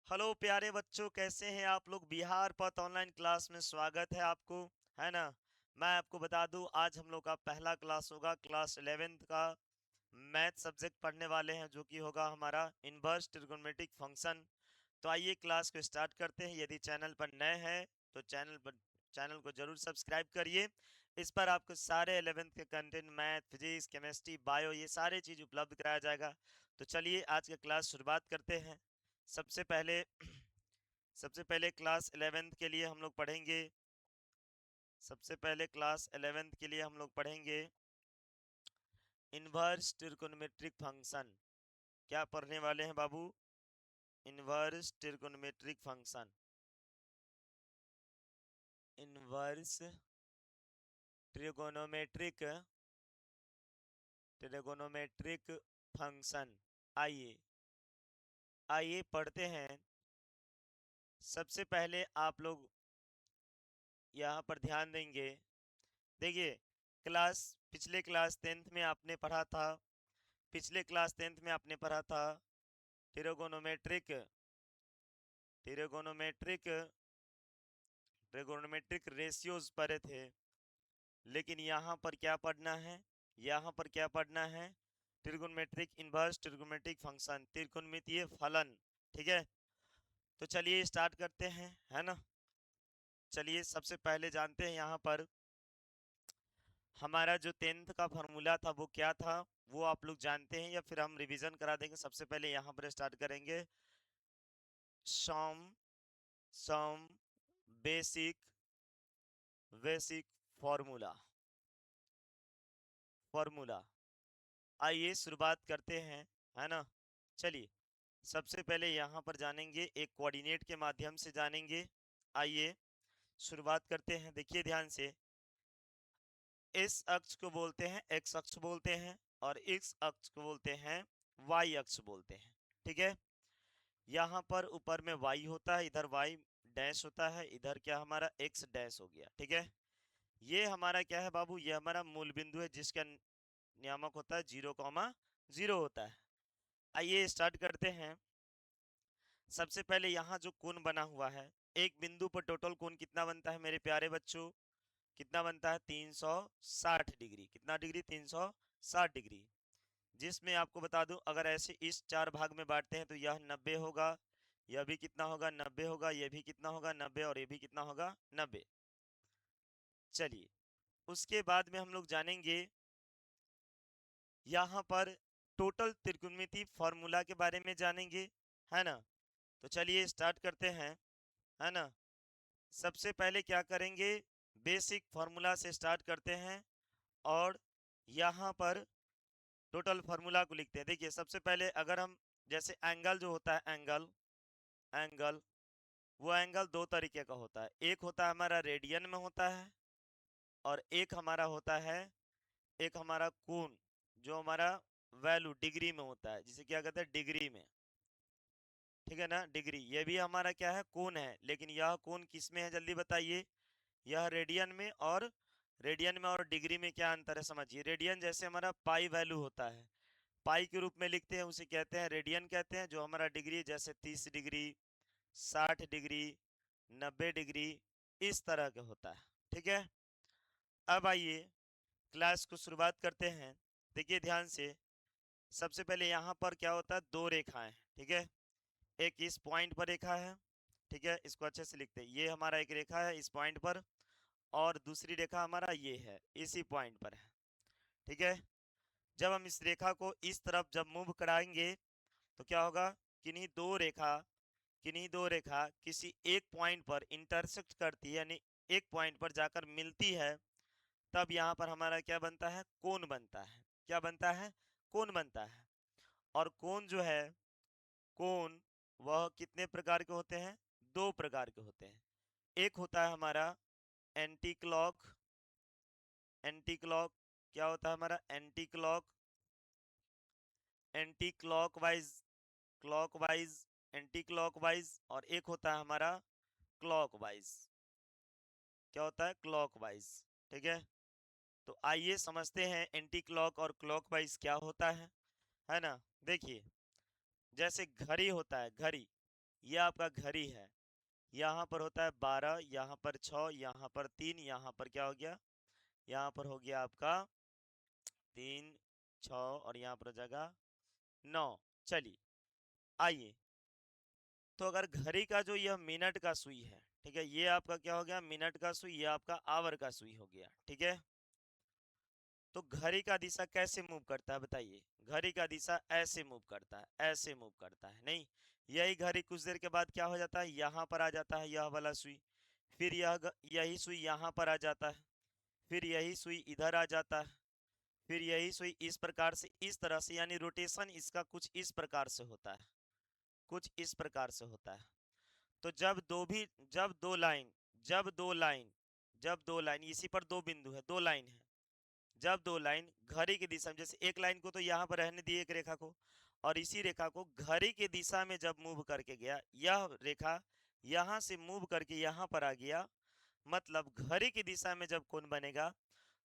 Hello प्यारे बच्चों, कैसे हैं आप लोग। बिहार पथ ऑनलाइन क्लास में स्वागत है आपको, है ना। मैं आपको बता दूं, आज हम लोग का पहला क्लास होगा, क्लास 11th का मैथ सब्जेक्ट पढ़ने वाले हैं, जो कि होगा हमारा इनवर्स ट्रिग्नोमेट्रिक फंक्शन। तो आइए क्लास को स्टार्ट करते हैं। यदि चैनल पर नए हैं तो चैनल को जरूर सब्सक्राइब करिए। इस पर आपको सारे 11th के content, math, physics, chemistry, bio, ये सारे चीज उपलब्ध कराया जाएगा। तो चलिए आज का क्लास शुरुआत करते हैं। सबसे पहले सबसे पहले क्लास 11th के लिए हम लोग पढ़ेंगे। सबसे पहले क्लास 11th के लिए हम लोग पढ़ेंगे इनवर्स ट्रिगोनोमेट्रिक फंक्शन। क्या पढ़ने वाले हैं बाबू? Inverse trigonometric function. Inverse trigonometric trigonometric function. आइए आइए पढ़ते हैं। सबसे पहले आप लोग यहाँ पर ध्यान देंगे। देखिए, क्लास पिछले क्लास 10th में आपने पढ़ा था। पिछले क्लास 10th में आपने पढ़ा था ट्रिगोनोमेट्रिक ट्रिगोनोमेट्रिक ट्रिगोनोमेट्रिक रेशियोज पढ़े थे। लेकिन यहाँ पर क्या पढ़ना है? यहाँ पर क्या पढ़ना है? ट्रिगोनोमेट्रिक इनवर्स ट्रिगोनोमेट्रिक फंक्शन, त्रिकोणमितीय फलन। ठीक है, तो चलिए स्टार्ट करते हैं, है ना। चलिए सबसे पहले जानते हैं यहाँ पर हमारा जो 10th का फॉर्मूला था वो क्या था। वो आप लोग जानते हैं या फिर हम रिवीजन करा देंगे? सबसे पहले यहाँ पर स्टार्ट करेंगे। Some some basic basic formula formula. आइए शुरुआत करते हैं, है ना। चलिए सबसे पहले यहाँ पर जानेंगे, एक कोऑर्डिनेट के माध्यम से जानेंगे। आइए शुरुआत करते हैं, देखिए ध्यान से। इस अक्ष को बोलते हैं एक्स अक्ष बोलते हैं, और इस अक्ष को बोलते हैं वाई अक्ष बोलते हैं। ठीक है, यहाँ पर ऊपर में वाई होता है, इधर वाई डैश होता है, इधर क्या हमारा एक्स डैश हो गया। ठीक है, ये हमारा क्या है बाबू? ये हमारा मूल बिंदु है, जिसका नियामक होता है 0,0 होता है। आइए स्टार्ट करते हैं। सबसे पहले यहाँ जो कोण बना हुआ है, एक बिंदु पर टोटल कोण कितना बनता है मेरे प्यारे बच्चों? कितना बनता है? 360 डिग्री। कितना डिग्री? 360 डिग्री। जिसमें आपको बता दूं, अगर ऐसे इस चार भाग में बांटते हैं तो यह 90 होगा, यह भी कितना होगा? 90 होगा, यह भी कितना होगा? 90, और ये भी कितना होगा? 90। चलिए उसके बाद में हम लोग जानेंगे यहाँ पर टोटल त्रिकोणमिति फॉर्मूला के बारे में जानेंगे, है ना। तो चलिए स्टार्ट करते हैं, है ना। सबसे पहले क्या करेंगे? बेसिक फॉर्मूला से स्टार्ट करते हैं, और यहाँ पर टोटल फार्मूला को लिखते हैं। देखिए सबसे पहले अगर हम, जैसे एंगल जो होता है, एंगल एंगल वो एंगल दो तरीके का होता है। एक होता है हमारा रेडियन में होता है, और एक हमारा होता है, एक हमारा कोण, जो हमारा वैल्यू डिग्री में होता है, जिसे क्या कहते हैं? डिग्री में। ठीक है ना, डिग्री। ये भी हमारा क्या है? कोण है। लेकिन यह कोण किस में है, जल्दी बताइए? यह रेडियन में। और रेडियन में और डिग्री में क्या अंतर है समझिए। रेडियन जैसे हमारा पाई वैल्यू होता है, पाई के रूप में लिखते हैं, उसे कहते हैं रेडियन कहते हैं। जो हमारा डिग्री, जैसे 30 डिग्री, 60 डिग्री, 90 डिग्री, इस तरह का होता है। ठीक है, अब आइए क्लास को शुरुआत करते हैं। देखिए ध्यान से। सबसे पहले यहाँ पर क्या होता है? दो रेखाएं। ठीक है, एक इस पॉइंट पर रेखा है। ठीक है, इसको अच्छे से लिखते हैं। ये हमारा एक रेखा है इस पॉइंट पर, और दूसरी रेखा हमारा ये है, इसी पॉइंट पर है। ठीक है, जब हम इस रेखा को इस तरफ जब मूव कराएंगे तो क्या होगा? किन्हीं दो रेखा किन्हीं दो रेखा किसी एक पॉइंट पर इंटरसेक्ट करती है, यानी एक पॉइंट पर जाकर मिलती है, तब यहाँ पर हमारा क्या बनता है? कोण बनता है। क्या बनता है? कोण बनता है। और कोण जो है, कोण, वह कितने प्रकार के होते हैं? दो प्रकार के होते हैं। एक होता है हमारा एंटी क्लॉक। एंटी क्लॉक क्या होता है हमारा? Anti clock, anti clockwise, clockwise, anti clockwise. और एक होता है हमारा क्लॉकवाइज। क्या होता है? क्लॉकवाइज। ठीक है, तो आइए समझते हैं एंटी क्लॉक और क्लॉकवाइज क्या होता है ना। देखिए, जैसे घड़ी होता है, घड़ी, ये आपका घड़ी है, यहाँ पर होता है 12, यहाँ पर 6, यहाँ पर 3, यहाँ पर क्या हो गया, यहाँ पर हो गया आपका 3, 6 और यहाँ पर हो जाएगा 9। चलिए आइए, तो अगर घड़ी का जो यह मिनट का सुई है, ठीक है, ये आपका क्या हो गया मिनट का सुई, ये आपका आवर का सुई हो गया, ठीक है। तो घड़ी का दिशा कैसे मूव करता है बताइए, घड़ी का दिशा ऐसे मूव करता है, ऐसे मूव करता है नहीं, यही घड़ी कुछ देर के बाद क्या हो जाता है, यहाँ पर आ जाता है यह वाला सुई, फिर यही सुई यहाँ पर आ जाता है, फिर यही सुई इधर आ जाता है, फिर यही सुई इस प्रकार से, इस तरह से, यानी रोटेशन इसका कुछ इस प्रकार से होता है, कुछ इस प्रकार से होता है। तो जब दो लाइन जब दो लाइन जब दो लाइन इसी पर दो बिंदु है, दो लाइन है, जब दो लाइन घड़ी की दिशा में, जैसे एक लाइन को तो यहाँ पर रहने दिए एक रेखा को, और इसी रेखा को घड़ी की दिशा में जब मूव करके गया, यह रेखा यहाँ से मूव करके यहाँ पर आ गया, मतलब घड़ी की दिशा में जब कोण बनेगा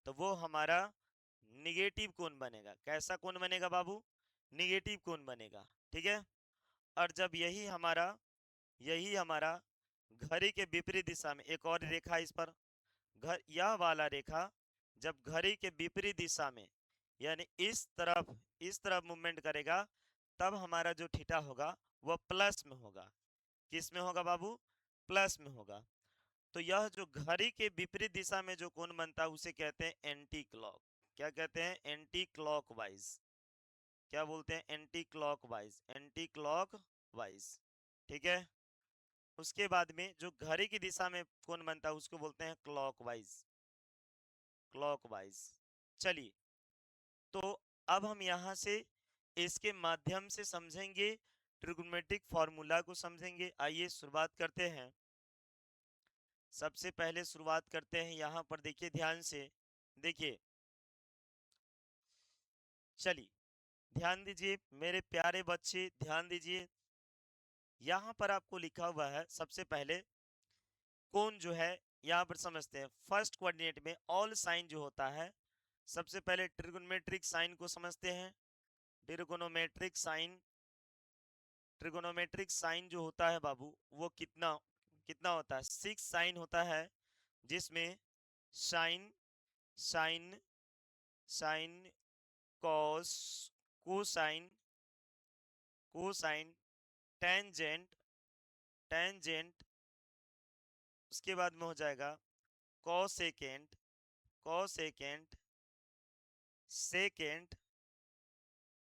तो वो हमारा निगेटिव कोण बनेगा। कैसा कोण बनेगा बाबू, निगेटिव कोण बनेगा, ठीक है। और जब यही हमारा घड़ी के विपरीत दिशा में एक और रेखा इस पर, यह वाला रेखा जब घड़ी के विपरीत दिशा में, यानी इस तरफ मूवमेंट करेगा, तब हमारा जो थीटा होगा वह प्लस में होगा। किस में होगा बाबू, प्लस में होगा। तो यह जो घड़ी के विपरीत दिशा में जो कोण बनता है उसे कहते हैं एंटी क्लॉक। क्या कहते हैं, एंटी क्लॉक वाइज। क्या बोलते हैं, anti clock wise, anti clock wise, ठीक है। उसके बाद में जो घड़ी की दिशा में कोण बनता है उसको बोलते हैं क्लॉकवाइज, क्लॉकवाइज। चलिए, तो अब हम यहाँ से इसके माध्यम से समझेंगे, ट्रिग्नोमेट्रिक फॉर्मूला को समझेंगे। आइए शुरुआत करते हैं। सबसे पहले शुरुआत करते हैं यहाँ पर, देखिए ध्यान से, देखिए, चलिए ध्यान दीजिए मेरे प्यारे बच्चे, ध्यान दीजिए। यहाँ पर आपको लिखा हुआ है, सबसे पहले कोण जो है यहाँ पर समझते हैं। फर्स्ट कोऑर्डिनेट में ऑल साइन जो होता है, सबसे पहले ट्रिगोनोमेट्रिक साइन को समझते हैं। ट्रिगोनोमेट्रिक साइन, ट्रिगोनोमेट्रिक साइन जो होता है बाबू, वो कितना कितना होता है, 6 साइन होता है, जिसमें sine, sine, sine, cos, cosine, cosine, tangent, tangent, उसके बाद में हो जाएगा कॉसेकेंट, कॉसेकेंट, सेकेंट,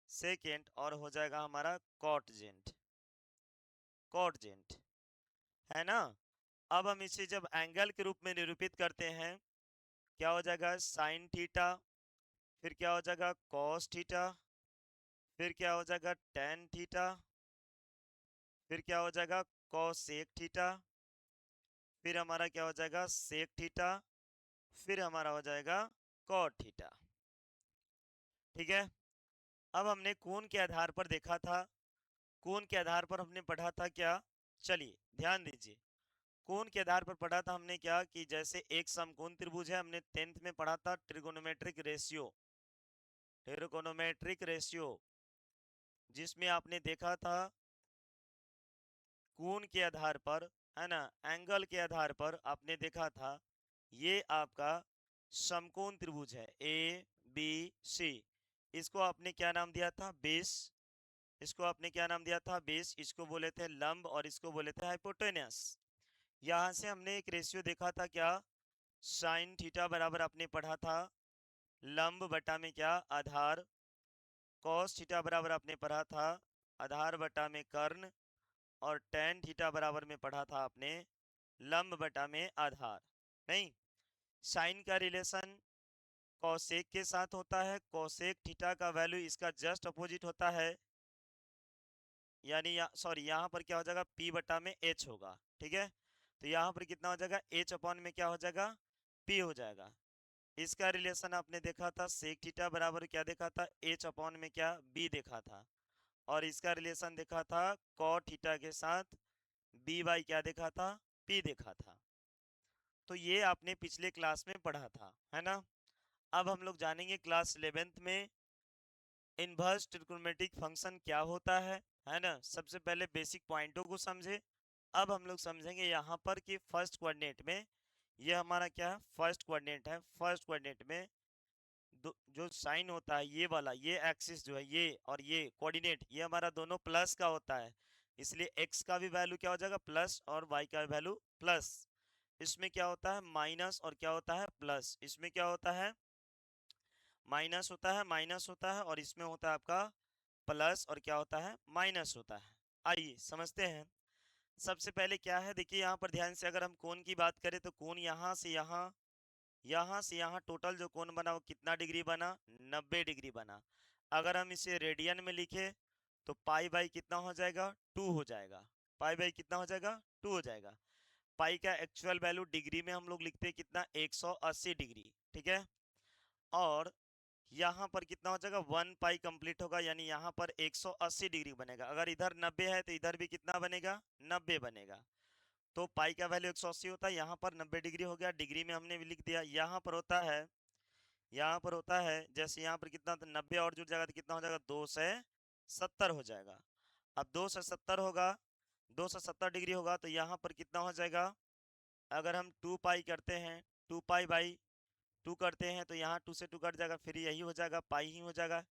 सेकेंट, और हो जाएगा हमारा कॉटजेंट, कॉटजेंट, है ना। अब हम इसे जब एंगल के रूप में निरूपित करते हैं, क्या हो जाएगा, साइन थीटा, फिर क्या हो जाएगा कॉस थीटा, फिर क्या हो जाएगा टेन थीटा, फिर क्या हो जाएगा कॉसेक थीटा, फिर हमारा क्या हो जाएगा सेक थीटा, फिर हमारा हो जाएगा कॉट थीटा, ठीक है। अब हमने कोण के आधार पर देखा था, कोण के आधार पर हमने पढ़ा था क्या, चलिए ध्यान दीजिए। कोण के आधार पर पढ़ा था हमने क्या, कि जैसे एक समकोण त्रिभुज है, हमने 10th में पढ़ा था ट्रिगोनोमेट्रिक रेशियो, ट्रिगोनोमेट्रिक रेशियो, जिसमें आपने देखा था कोण के आधार पर, है ना, एंगल के आधार पर आपने देखा था, ये आपका समकोण त्रिभुज है ए बी सी, इसको आपने क्या नाम दिया था, बेस, इसको आपने क्या नाम दिया था, बेस, इसको बोले थे लंब, और इसको बोले थे हाइपोटेनस। यहाँ से हमने एक रेशियो देखा था क्या, साइन थीटा बराबर आपने पढ़ा था लंब बटा में क्या, आधार, कॉस थीटा बराबर आपने पढ़ा था आधार बटा में कर्ण, और टेन थीटा बराबर में पढ़ा था आपने लंब बटा में आधार। नहीं, साइन का रिलेशन कॉसेक के साथ होता है, कॉसेक थीटा का वैल्यू इसका जस्ट अपोजिट होता है, यानी सॉरी यहाँ पर क्या हो जाएगा p बटा में h होगा, ठीक है। तो यहाँ पर कितना हो जाएगा, h अपॉन में क्या हो जाएगा, p हो जाएगा। इसका रिलेशन आपने देखा था सेक थीटा बराबर क्या देखा था, h अपॉन में क्या, b देखा था। और इसका रिलेशन देखा था कॉट थीटा के साथ b बाई क्या देखा था, p देखा था। तो ये आपने पिछले क्लास में पढ़ा था, है ना। अब हम लोग जानेंगे क्लास 11th में इनवर्स ट्रिग्नोमेट्रिक फंक्शन क्या होता है ना। सबसे पहले बेसिक पॉइंटों को समझे। अब हम लोग समझेंगे यहाँ पर कि फर्स्ट कोऑर्डिनेट में ये हमारा क्या है, फर्स्ट कोऑर्डिनेट है। फर्स्ट कोऑर्डिनेट में जो साइन होता है ये वाला, ये एक्सिस जो है ये और ये कोऑर्डिनेट, ये हमारा दोनों प्लस का होता है। इसलिए x का भी वैल्यू क्या हो जाएगा प्लस और y का भी वैल्यू प्लस। इसमें क्या होता है माइनस और क्या होता है प्लस। इसमें क्या होता है माइनस होता है, माइनस होता है, और इसमें होता है आपका प्लस और क्या होता है माइनस होता है। आइए समझते हैं। सबसे पहले क्या है देखिए यहाँ पर ध्यान से, अगर हम कोण की बात करें तो कोण यहाँ से यहाँ, यहाँ से यहाँ टोटल जो कोण बना वो कितना डिग्री बना, 90 डिग्री बना। अगर हम इसे रेडियन में लिखे तो पाई बाई कितना हो जाएगा 2 हो जाएगा। पाई बाई कितना हो जाएगा 2 हो जाएगा। पाई का एक्चुअल वैल्यू डिग्री में हम लोग लिखते हैं कितना 180 डिग्री, ठीक है। और यहाँ पर कितना हो जाएगा 1 पाई कंप्लीट होगा, यानी यहाँ पर 180 डिग्री बनेगा। अगर इधर 90 है तो इधर भी कितना बनेगा 90 बनेगा। तो पाई का वैल्यू 180 होता है, यहाँ पर 90 डिग्री हो गया, डिग्री में हमने भी लिख दिया। यहाँ पर होता है, यहाँ पर होता है जैसे यहाँ पर कितना 90 और जुड़ जाएगा तो कितना हो जाएगा 2 से 70 हो जाएगा। अब 2 से 70 होगा, 2 से 70 डिग्री होगा तो यहाँ पर कितना हो जाएगा, अगर हम 2 पाई करते हैं, 2 पाई बाई 2 करते हैं तो यहाँ 2 से 2 कट जाएगा, फिर यही हो जाएगा पाई ही हो जाएगा।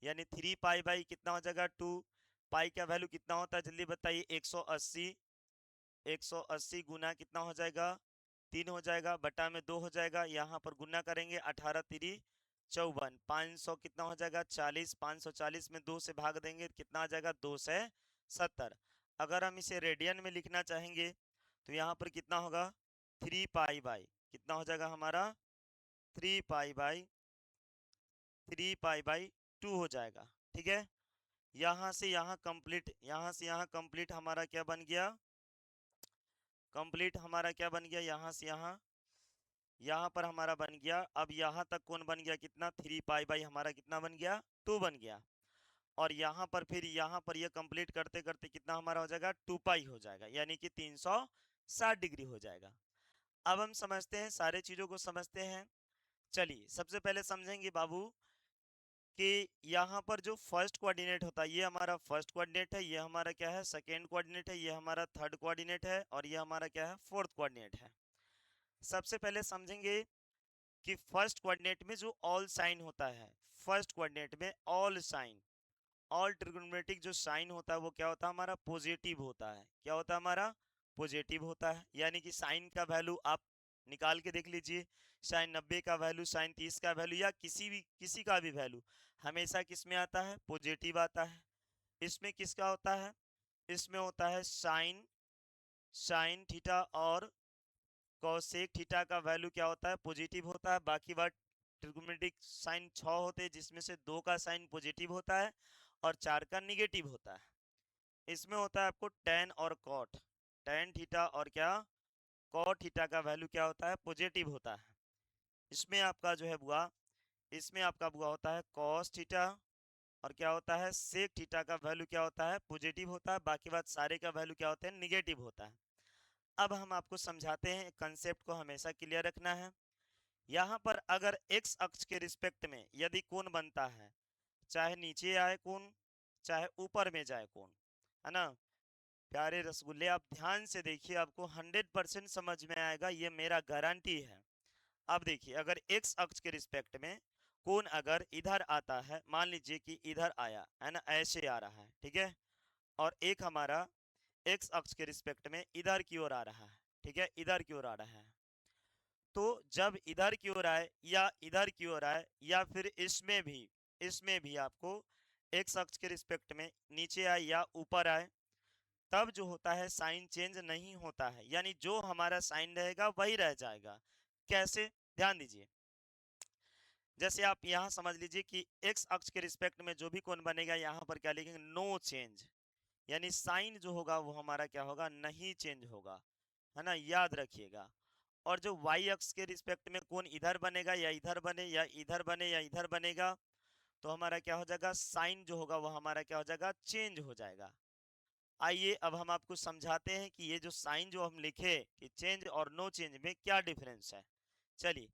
यानी 3 पाई बाई कितना हो जाएगा 2। पाई का वैल्यू कितना होता है जल्दी बताइए 180। 180 गुना कितना हो जाएगा 3 हो जाएगा, बटा में 2 हो जाएगा। यहाँ पर गुना करेंगे 18 3 54, 500 कितना हो जाएगा 40, 540 में 2 से भाग देंगे कितना आ जाएगा 2 से 70। अगर हम इसे रेडियन में लिखना चाहेंगे तो यहाँ पर कितना होगा 3 पाई बाई कितना हो जाएगा हमारा 3 पाई बाई 2 हो जाएगा, ठीक है। यहाँ से यहाँ कंप्लीट, यहाँ से यहाँ कंप्लीट हमारा क्या बन गया, कंप्लीट हमारा क्या बन गया, यहाँ से यहाँ, यहाँ पर हमारा बन गया। अब यहाँ तक कौन बन गया कितना 3 पाई बाई हमारा कितना बन गया 2 बन गया। और यहाँ पर फिर यहाँ पर ये कंप्लीट करते करते कितना हमारा हो जाएगा 2 पाई हो जाएगा, यानी कि 360 डिग्री हो जाएगा। अब हम समझते हैं, सारे चीजों को समझते हैं। चलिए सबसे पहले समझेंगे बाबू कि यहाँ पर जो फर्स्ट कोऑर्डिनेट होता है ये हमारा फर्स्ट कोऑर्डिनेट है, ये हमारा क्या है सेकेंड कोऑर्डिनेट है, ये हमारा थर्ड कोऑर्डिनेट है, और ये हमारा क्या है फोर्थ कोऑर्डिनेट है। सबसे पहले समझेंगे कि फर्स्ट कोऑर्डिनेट में जो ऑल साइन होता है, फर्स्ट कोऑर्डिनेट में ऑल साइन, ऑल ट्रिग्नोमेट्रिक जो साइन होता है वो क्या होता है हमारा पॉजिटिव होता है। क्या होता है हमारा पॉजिटिव होता है, यानी कि साइन का वैल्यू आप निकाल के देख लीजिए, साइन 90 का वैल्यू, साइन 30 का वैल्यू, या किसी का भी वैल्यू हमेशा किस में आता है पॉजिटिव आता है। इसमें किसका होता है, इसमें होता है साइन, साइन थीटा और कॉसेक थीटा का वैल्यू क्या होता है पॉजिटिव होता है। बाकी बात ट्रिग्नोमेट्रिक साइन 6 होते हैं जिसमें से 2 का साइन पॉजिटिव होता है और 4 का निगेटिव होता है। इसमें होता है आपको टेन और कॉट, टेन थीटा और क्या कॉट थीटा का वैल्यू क्या होता है पॉजिटिव होता है। इसमें आपका जो है बुआ, इसमें आपका बुआ होता है कॉस थीटा और क्या होता है सेक थीटा का वैल्यू क्या होता है पॉजिटिव होता है। बाकी बात सारे का वैल्यू क्या होता है निगेटिव होता है। अब हम आपको समझाते हैं, कंसेप्ट को हमेशा क्लियर रखना है। यहाँ पर अगर x अक्ष के रिस्पेक्ट में यदि कोण बनता है, चाहे नीचे आए कोण चाहे ऊपर में जाए कोण, है ना प्यारे रसगुल्ले, आप ध्यान से देखिए आपको 100% समझ में आएगा, ये मेरा गारंटी है। अब देखिए अगर x अक्ष के रिस्पेक्ट में कोण अगर इधर आता है, मान लीजिए कि इधर आया है ना, ऐसे आ रहा है, ठीक है, और एक हमारा x अक्ष के रिस्पेक्ट में इधर की ओर आ रहा है, ठीक है, इधर की ओर आ रहा है। तो जब इधर की ओर आए या इधर की ओर आए या फिर इसमें भी आपको x अक्ष के रिस्पेक्ट में नीचे आए या ऊपर आए, तब जो होता है साइन चेंज नहीं होता है, यानी जो हमारा साइन रहेगा वही रह जाएगा। कैसे, ध्यान दीजिए। जैसे आप यहाँ समझ लीजिए कि x अक्ष के रिस्पेक्ट में जो भी कोण बनेगा यहाँ पर क्या लिखेंगे नो चेंज, यानी साइन जो होगा वो हमारा क्या होगा नहीं चेंज होगा, है ना, याद रखिएगा। और जो y अक्ष के रिस्पेक्ट में कोण इधर बनेगा या इधर बने या इधर बने या इधर बनेगा, तो हमारा क्या हो जाएगा साइन जो होगा वो हमारा क्या हो जाएगा चेंज हो जाएगा। आइए अब हम आपको समझाते हैं कि ये जो साइन जो हम लिखे कि चेंज और नो चेंज में क्या डिफरेंस है। चलिए,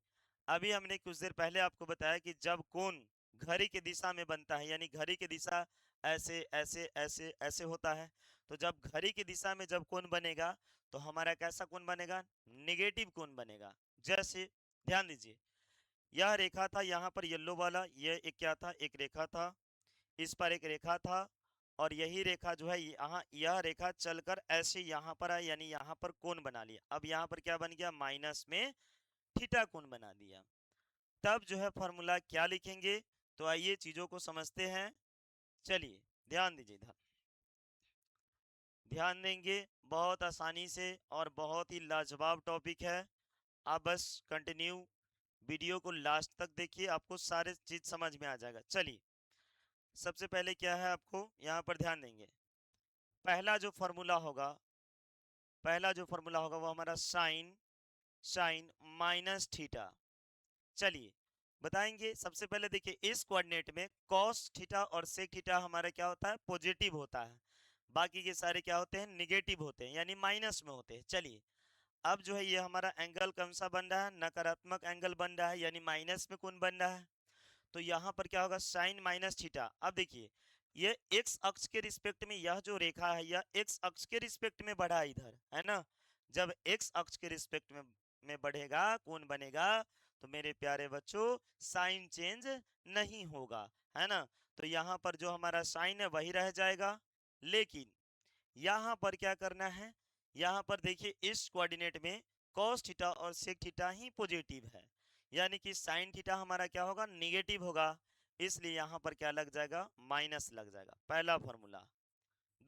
अभी हमने कुछ देर पहले आपको बताया कि जब कोण घड़ी की दिशा में बनता है, यानी घड़ी की दिशा ऐसे ऐसे ऐसे ऐसे होता है। तो जब घड़ी की दिशा में जब कोण बनेगा तो हमारा कैसा कोण बनेगा? निगेटिव कोण बनेगा। जैसे ध्यान दीजिए, यह रेखा था यहाँ पर येलो वाला, ये एक क्या था? एक रेखा था, इस पर एक रेखा था, और यही रेखा जो है यहाँ, यह रेखा चलकर ऐसे यहाँ पर आई, यानी यहाँ पर कोण बना लिया। अब यहाँ पर क्या बन गया? माइनस में थीटा कोण बना दिया। तब जो है फॉर्मूला क्या लिखेंगे? तो आइए चीजों को समझते हैं। चलिए ध्यान दीजिए, ध्यान देंगे, बहुत आसानी से, और बहुत ही लाजवाब टॉपिक है। आप बस कंटिन्यू वीडियो को लास्ट तक देखिए, आपको सारे चीज समझ में आ जाएगा। चलिए सबसे पहले क्या है, आपको यहाँ पर ध्यान देंगे। पहला जो फॉर्मूला होगा, पहला जो फॉर्मूला होगा वो हमारा साइन, साइन माइनस थीटा। चलिए बताएंगे। सबसे पहले देखिए, इस कोऑर्डिनेट में cos थीटा और sec थीटा हमारा क्या होता है? पॉजिटिव होता है। बाकी के सारे क्या होते हैं? निगेटिव होते हैं, यानी माइनस में होते हैं। चलिए अब जो है ये हमारा एंगल कौन सा बन रहा है? नकारात्मक एंगल बन रहा है, यानी माइनस में कोण बन रहा है। तो यहाँ पर क्या होगा? Sine minus theta. अब देखिए, ये एक्स अक्ष के रिस्पेक्ट में यह जो रेखा है, यह एक्स अक्ष के रिस्पेक्ट में बढ़ा इधर, है ना? जब एक्स अक्ष के रिस्पेक्ट में बढ़ेगा, कोण बनेगा, तो मेरे प्यारे बच्चों साइन चेंज नहीं होगा, है ना? तो यहाँ पर जो हमारा साइन है वही रह जाएगा। लेकिन यहाँ पर क्या करना है? यहाँ पर देखिए, इस कोऑर्डिनेट में cos थीटा और sec थीटा ही पॉजिटिव है, यानी कि sin थीटा हमारा क्या होगा? निगेटिव होगा। इसलिए यहाँ पर क्या लग जाएगा? माइनस लग जाएगा, पहला फॉर्मूला।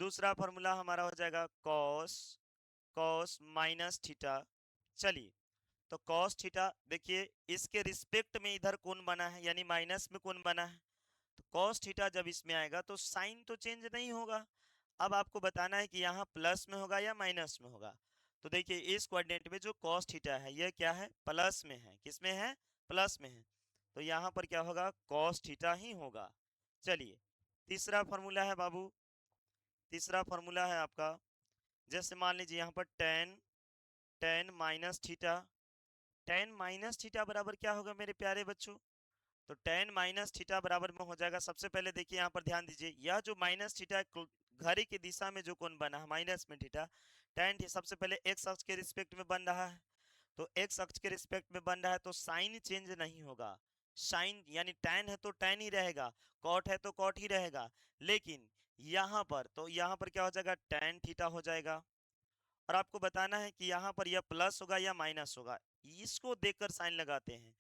दूसरा फॉर्मूला हमारा हो जाएगा cos, cos माइनस थीटा। चलिए, तो cos थीटा देखिए, इसके रिस्पेक्ट में इधर कोण बना है, यानी माइनस में कोण बना है। तो cos थीटा जब इसमें आएगा तो साइन तो चेंज नहीं होगा। अब आपको बताना है कि यहाँ प्लस में होगा या माइनस में होगा। तो देखिए, इस कोऑर्डिनेट में जो cos थीटा है यह क्या है? प्लस में है। किस में है? प्लस में है। तो यहाँ पर क्या होगा? cos थीटा ही होगा। चलिए तीसरा फॉर्मूला है बाबू, तीसरा फॉर्मूला है आपका, जैसे मान लीजिए यहाँ पर ten, ten minus theta. Ten minus theta बराबर क्या होगा मेरे प्यारे बच्चों? तो टेन माइनस थीटा बराबर में हो जाएगा, सबसे पहले देखिए यहाँ पर ध्यान दीजिए, यह जो माइनस थीटा घड़ी की दिशा में जो कोण बना है माइनस में थीटा, टेन सबसे पहले एक्स अक्ष के रिस्पेक्ट में बन रहा है। तो एक्स अक्ष के रिस्पेक्ट में बन रहा है तो साइन चेंज नहीं होगा। साइन यानी टैन है तो टैन ही रहेगा, कॉट है तो कॉट ही रहेगा। लेकिन यहाँ पर तो यहाँ पर क्या हो जाएगा? टैन थीटा हो जाएगा। और आपको बताना है कि यहाँ पर यह प्लस होगा या माइनस होगा, इसको देखकर साइन लगाते हैं।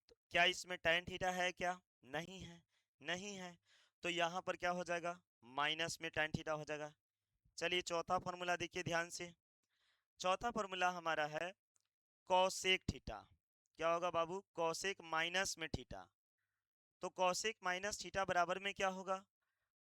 तो क्या इसमें tan थीटा है क्या? नहीं है, नहीं है। तो यहाँ पर क्या हो जाएगा? माइनस में tan थीटा हो जाएगा। चलिए चौथा फॉर्मूला देखिए ध्यान से। चौथा फॉर्मूला हमारा है कॉसेक थीटा। क्या होगा बाबू? कॉसेक माइनस में थीटा। तो कॉसेक माइनस थीटा बराबर में क्या होगा?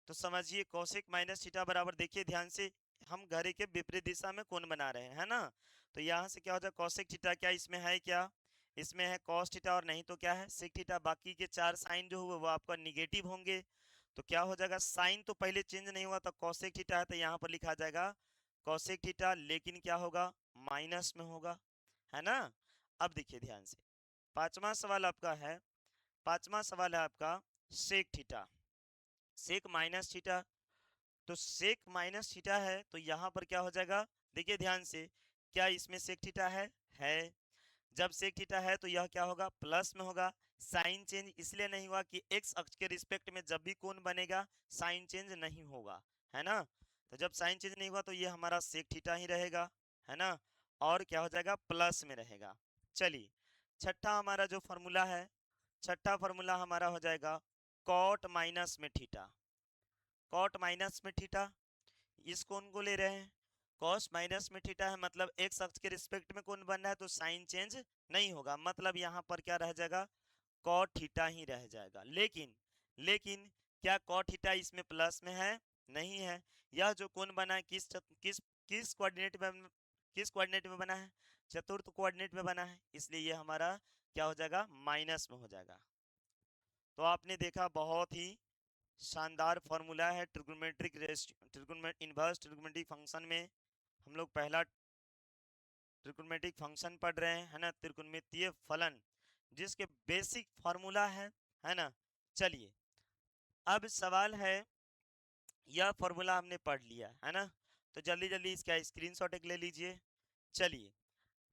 तो समझिए, कॉसेक माइनस थीटा बराबर, देखिए ध्यान से, हम घड़ी के विपरीत दिशा में कोण बना रहे हैं, है ना? तो यहाँ से क्या हो जाए? कॉसेक थीटा, क्या इसमें है क्या? इसमें है कॉस थीटा, और नहीं तो क्या है? Sec theta. बाकी के चार साइन जो हुए वो आपका निगेटिव होंगे। तो क्या हो जाएगा? साइन तो पहले चेंज नहीं हुआ था, कॉसेक थीटा है तो यहाँ पर लिखा जाएगा कॉसेक थीटा, लेकिन क्या होगा? माइनस में होगा, है ना? अब देखिए ध्यान से, पांचवा सवाल आपका है, पांचवा सवाल है आपका sec theta, sec minus theta. तो सेक माइनस थीटा है तो यहाँ पर क्या हो जाएगा? देखिए ध्यान से, क्या इसमें सेक थीटा है। जब सेक थीटा है तो यह क्या होगा? प्लस में होगा। साइन चेंज इसलिए नहीं हुआ कि एक्स अक्ष के रिस्पेक्ट में जब भी कोण बनेगा साइन चेंज नहीं होगा, है ना? तो जब साइन चेंज नहीं हुआ तो ये हमारा सेक थीटा ही रहेगा, है ना? और क्या हो जाएगा? प्लस में रहेगा। चलिए छठा हमारा जो फॉर्मूला है, छठा फॉर्मूला हमारा हो जाएगा कॉट माइनस में थीटा। कॉट माइनस में थीटा, इस कोण को ले रहे हैं। कॉस माइनस में थीटा है, मतलब एक्स अक्ष के रिस्पेक्ट में कोण बन रहा है तो साइन चेंज नहीं होगा, मतलब यहाँ पर क्या रह जाएगा? कॉट थीटा ही रह जाएगा। लेकिन क्या कॉट थीटा इसमें प्लस में है? नहीं है। यह जो कोण बना है किस कोऑर्डिनेट में, किस कोऑर्डिनेट में बना है? चतुर्थ कोऑर्डिनेट में बना है, इसलिए ये हमारा क्या हो जाएगा? माइनस में हो जाएगा। तो आपने देखा, बहुत ही शानदार फॉर्मूला है ट्रिग्नोमेट्रिक इनवर्स ट्रिग्नोमेट्रिक फंक्शन में। हम लोग पहला त्रिकोणमितिक फंक्शन पढ़ रहे हैं, है ना? त्रिकोणमितीय फलन, जिसके बेसिक फार्मूला है ना? चलिए अब सवाल है, यह फॉर्मूला हमने पढ़ लिया है ना, तो जल्दी जल्दी इसका स्क्रीनशॉट एक ले लीजिए। चलिए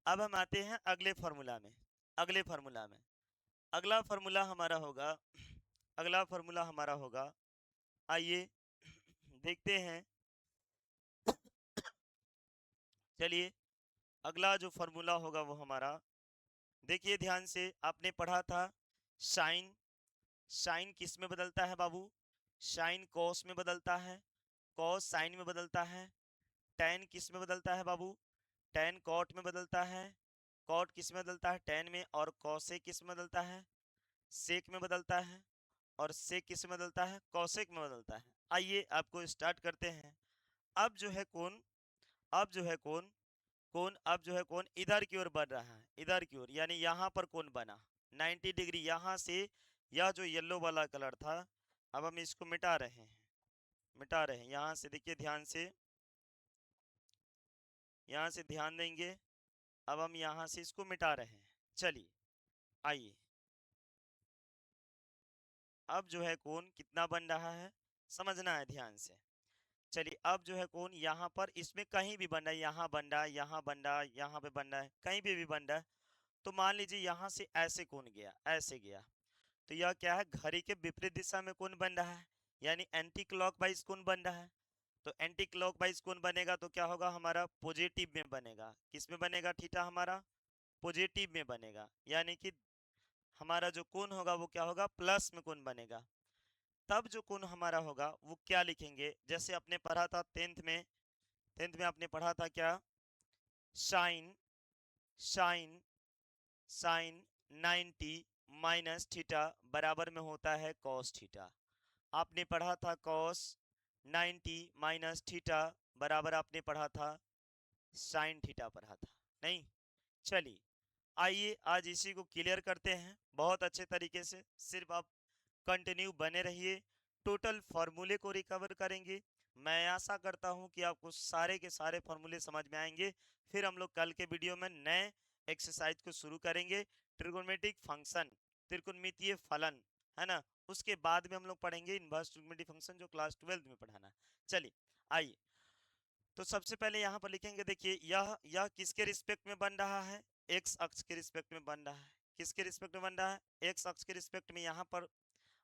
अब हम आते हैं अगले फार्मूला में। अगले फार्मूला में अगला फार्मूला हमारा होगा, अगला फार्मूला हमारा होगा, आइए देखते हैं। चलिए अगला जो फार्मूला होगा वो हमारा, देखिए ध्यान से, आपने पढ़ा था साइन, साइन किस में बदलता है बाबू, साइन कॉस में बदलता है, कॉस साइन में बदलता है, टैन किस में बदलता है बाबू, टैन कॉट में बदलता है, कॉट किस में बदलता है, टैन में, और कॉसेक किस में बदलता है, सेक में बदलता है, और सेक किस में बदलता है, कॉसेक में बदलता है। आइए आपको स्टार्ट करते हैं। अब जो है कौन, अब जो है कौन, कौन अब जो है कौन इधर की ओर बढ़ रहा है, इधर की ओर, यानी यहाँ पर कौन बना 90 डिग्री यहाँ से। यह जो येलो वाला कलर था, अब हम इसको मिटा रहे हैं, मिटा रहे हैं यहाँ से, देखिए ध्यान से, यहाँ से ध्यान देंगे। अब हम यहाँ से इसको मिटा रहे हैं। चलिए आइए, अब जो है कौन कितना बन रहा है समझना है ध्यान से। चलिए अब जो है कौन यहाँ पर, इसमें कहीं भी बन रहा है, यहाँ बन रहा है, यहाँ बन रहा है, यहाँ पे बन रहा है, कहीं भी बन रहा है। तो मान लीजिए यहाँ से ऐसे कौन गया, ऐसे गया, तो यह क्या है, घड़ी के विपरीत दिशा में कौन बन रहा है, यानी एंटी क्लॉकवाइज कौन बन रहा है। तो एंटी क्लॉकवाइज कौन बनेगा, तो क्या होगा हमारा, पॉजिटिव में बनेगा। किस में बनेगा थीटा हमारा, पॉजिटिव में बनेगा, यानी कि हमारा जो कोण होगा वो क्या होगा, प्लस में कोण बनेगा। तब जो कोण हमारा होगा वो क्या लिखेंगे, जैसे आपने पढ़ा था टेंथ में, टेंथ में आपने पढ़ा था क्या, sine, sine, sine 90 minus theta बराबर में होता है कॉस थीटा। आपने पढ़ा था कॉस 90 माइनस थीटा बराबर आपने पढ़ा था साइन थीटा पढ़ा था, नहीं। चलिए आइए आज इसी को क्लियर करते हैं बहुत अच्छे तरीके से। सिर्फ आप कंटिन्यू बने रहिए, टोटल फार्मूले को रिकवर करेंगे। मैं आशा करता हूं कि आपको सारे के सारे फार्मूले समझ में आएंगे। फिर हम लोग कल के वीडियो में नए एक्सरसाइज को शुरू करेंगे, ट्रिगोनोमेट्रिक फंक्शन, त्रिकोणमितीय फलन, है ना। उसके बाद में हम लोग पढ़ेंगे इनवर्स ट्रिगोनोमेट्रिक फंक्शन, जो क्लास 12 में पढ़ाना है। चलिए आइए, तो सबसे पहले यहाँ पर लिखेंगे, देखिए यह किसके रिस्पेक्ट में बन रहा है, एक्स अक्ष के रिस्पेक्ट में बन रहा है। किसके रिस्पेक्ट में बन रहा है, एक्स अक्ष के रिस्पेक्ट में। यहाँ पर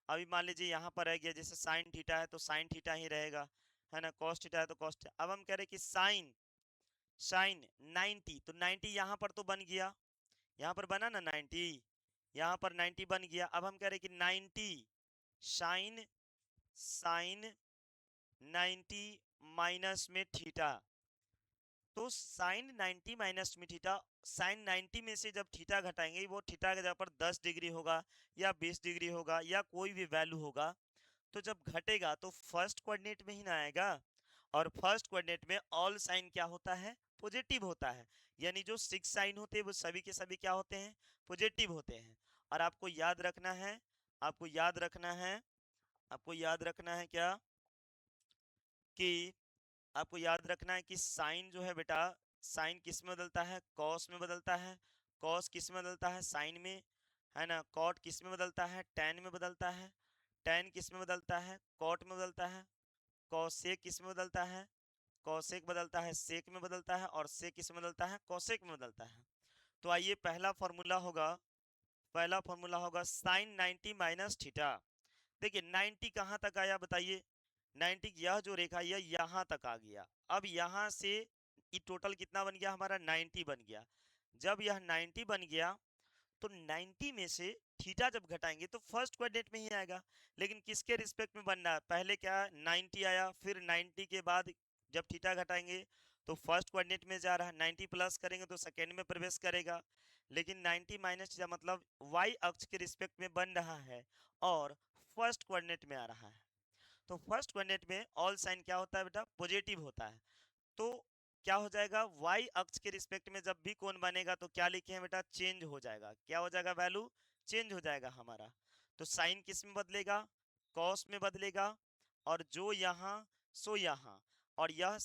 अभी मान लीजिए यहाँ पर रह गया, जैसे साइन थीटा है तो साइन थीटा ही रहेगा, है ना, कॉस थीटा है तो कॉस थीटा। अब हम कह रहे हैं कि साइन, साइन 90, तो 90 यहाँ पर तो बन गया, यहाँ पर बना ना 90, यहाँ पर 90 बन गया। अब हम कह रहे हैं कि 90 साइन, साइन 90 माइनस में थीटा, तो साइन 90 माइनस में थीटा, साइन 90 में से जब थीटा घटाएंगे, वो थीटा का जगह पर 10 डिग्री होगा या 20 डिग्री होगा या कोई भी वैल्यू होगा, तो जब घटेगा तो फर्स्ट कोऑर्डिनेट में ही ना आएगा। और फर्स्ट कोऑर्डिनेट में ऑल साइन क्या होता है, पॉजिटिव होता है, यानी जो 6 साइन होते हैं वो सभी के सभी क्या होते हैं, पॉजिटिव होते हैं। और आपको याद रखना है, आपको याद रखना है, आपको याद रखना है क्या, कि आपको याद रखना है कि साइन जो है बेटा, साइन किस में बदलता है, कॉस में बदलता है, कॉस किस में बदलता है, साइन में, है ना। कॉट किस में बदलता है, टैन में बदलता है, टैन किस में बदलता है, कॉट में बदलता है, कॉसेक किस में बदलता है, कॉसेक बदलता है सेक में बदलता है, और सेक किस में बदलता है, कॉसेक में बदलता है। तो आइए पहला फॉर्मूला होगा, पहला फॉर्मूला होगा साइन 90 माइनस थीटा। देखिए 90 कहाँ तक आया बताइए, 90, यह जो रेखा यह यहाँ तक आ गया। अब यहाँ से ये टोटल कितना बन गया हमारा, 90 बन गया। जब यह 90 बन गया तो 90 में से थीटा जब घटाएंगे तो फर्स्ट क्वाड्रेंट में ही आएगा। लेकिन किसके रिस्पेक्ट में बन रहा है, पहले क्या 90 आया, फिर 90 के बाद जब थीटा घटाएंगे तो फर्स्ट क्वाड्रेंट में जा रहा है, 90 प्लस करेंगे तो सेकेंड में प्रवेश करेगा। लेकिन 90 माइनस थीटा मतलब वाई अक्ष के रिस्पेक्ट में बन रहा है और फर्स्ट क्वाड्रेंट में आ रहा है। तो फर्स्ट क्वाड्रेंट में ऑल साइन क्या होता है बेटा, पॉजिटिव होता है। तो क्या हो जाएगा, वाई अक्ष के रिस्पेक्ट में जब भी कोण बनेगा तो क्या लिखे हैं बेटा, चेंज हो जाएगा। क्या हो जाएगा, वैल्यू चेंज हो जाएगा हमारा। तो साइन किस में बदलेगा, कॉस में बदलेगा, और जो यहाँ सो यहाँ। और यह